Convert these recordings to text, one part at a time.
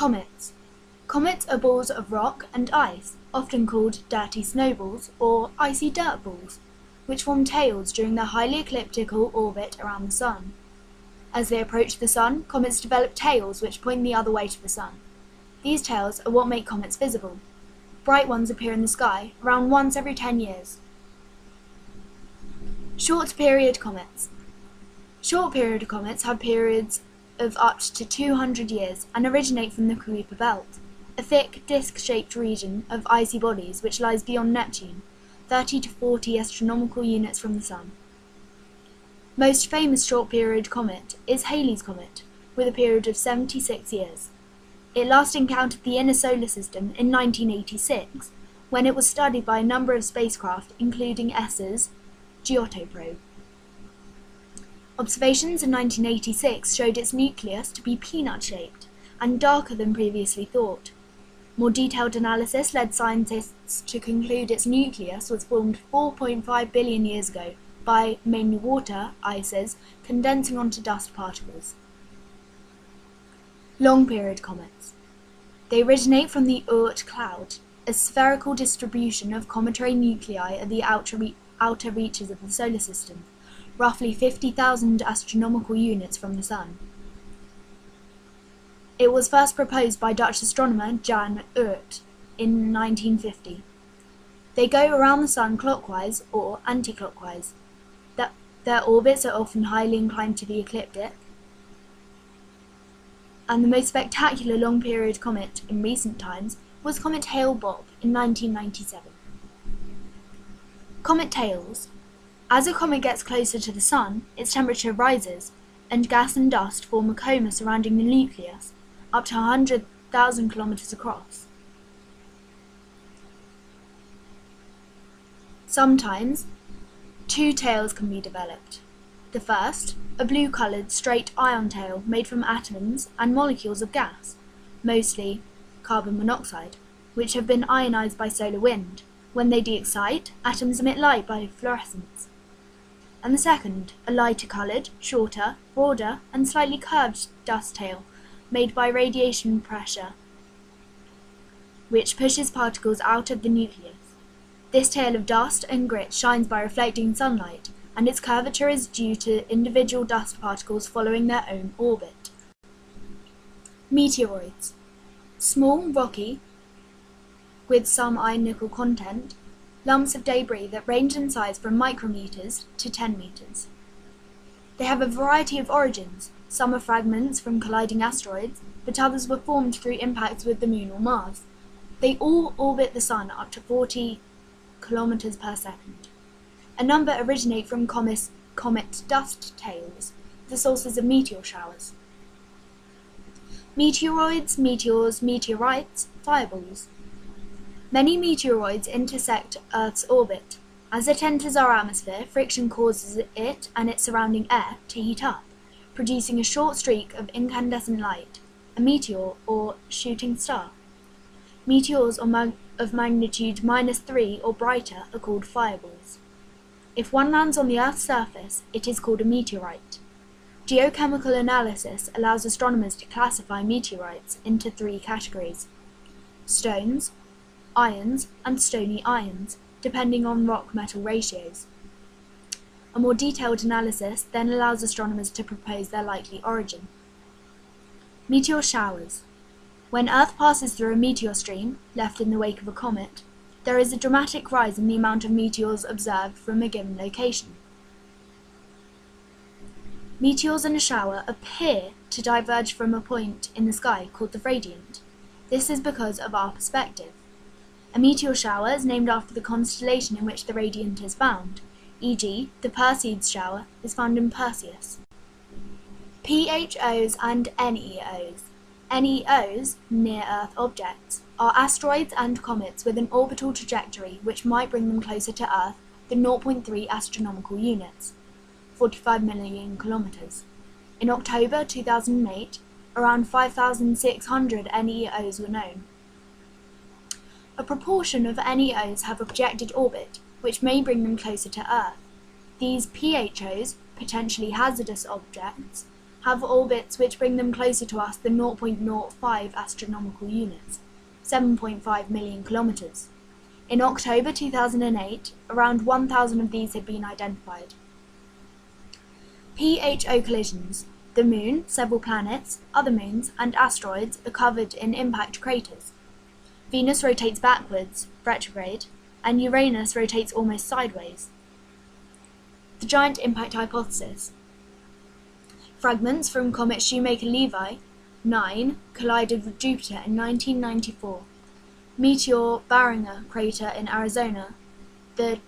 Comets. Comets are balls of rock and ice, often called dirty snowballs or icy dirt balls, which form tails during their highly elliptical orbit around the Sun. As they approach the Sun, comets develop tails which point the other way to the Sun. These tails are what make comets visible. Bright ones appear in the sky around once every 10 years. Short-period comets. Short-period comets have periods of up to 200 years and originate from the Kuiper Belt, a thick, disc-shaped region of icy bodies which lies beyond Neptune, 30 to 40 astronomical units from the Sun. Most famous short-period comet is Halley's Comet, with a period of 76 years. It last encountered the inner solar system in 1986, when it was studied by a number of spacecraft, including ESA's Giotto probe. Observations in 1986 showed its nucleus to be peanut-shaped and darker than previously thought. More detailed analysis led scientists to conclude its nucleus was formed 4.5 billion years ago by mainly water ices condensing onto dust particles. Long-period comets. They originate from the Oort cloud, a spherical distribution of cometary nuclei at the outer reaches of the solar system, roughly 50,000 astronomical units from the Sun. It was first proposed by Dutch astronomer Jan Oort in 1950. They go around the Sun clockwise or anti-clockwise. Their orbits are often highly inclined to the ecliptic, and the most spectacular long-period comet in recent times was Comet Hale-Bopp in 1997. Comet tails. As a comet gets closer to the Sun, its temperature rises, and gas and dust form a coma surrounding the nucleus, up to 100,000 kilometers across. Sometimes, two tails can be developed. The first, a blue-coloured straight ion tail made from atoms and molecules of gas, mostly carbon monoxide, which have been ionized by solar wind. When they de-excite, atoms emit light by fluorescence. And the second, a lighter-coloured, shorter, broader, and slightly curved dust tail, made by radiation pressure, which pushes particles out of the nucleus. This tail of dust and grit shines by reflecting sunlight, and its curvature is due to individual dust particles following their own orbit. Meteoroids. Small, rocky, with some iron-nickel content, lumps of debris that range in size from micrometers to 10 meters. They have a variety of origins. Some are fragments from colliding asteroids, but others were formed through impacts with the Moon or Mars. They all orbit the Sun up to 40 kilometers per second. A number originate from comet dust tails, the sources of meteor showers. Meteoroids, meteors, meteorites, fireballs. Many meteoroids intersect Earth's orbit. As it enters our atmosphere, friction causes it and its surrounding air to heat up, producing a short streak of incandescent light, a meteor or shooting star. Meteors of magnitude -3 or brighter are called fireballs. If one lands on the Earth's surface, it is called a meteorite. Geochemical analysis allows astronomers to classify meteorites into 3 categories: stones, ions, and stony ions, depending on rock-metal ratios. A more detailed analysis then allows astronomers to propose their likely origin. Meteor showers. When Earth passes through a meteor stream, left in the wake of a comet, there is a dramatic rise in the amount of meteors observed from a given location. Meteors in a shower appear to diverge from a point in the sky called the radiant. This is because of our perspective. A meteor shower is named after the constellation in which the radiant is found, e.g., the Perseids shower is found in Perseus. PHOs and NEOs. NEOs, near-Earth objects, are asteroids and comets with an orbital trajectory which might bring them closer to Earth than 0.3 astronomical units, 45 million kilometers. In October 2008, around 5,600 NEOs were known. A proportion of NEOs have a projected orbit, which may bring them closer to Earth. These PHOs, potentially hazardous objects, have orbits which bring them closer to us than 0.05 astronomical units, 7.5 million kilometers. In October 2008, around 1,000 of these had been identified. PHO collisions. The Moon, several planets, other moons, and asteroids are covered in impact craters. Venus rotates backwards, retrograde, and Uranus rotates almost sideways. The giant impact hypothesis. Fragments from comet Shoemaker-Levy 9 collided with Jupiter in 1994. Meteor Barringer crater in Arizona, the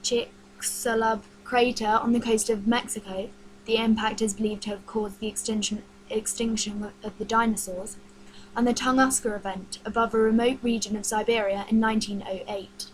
Chicxulub crater on the coast of Mexico. The impact is believed to have caused the extinction of the dinosaurs, and the Tunguska event above a remote region of Siberia in 1908.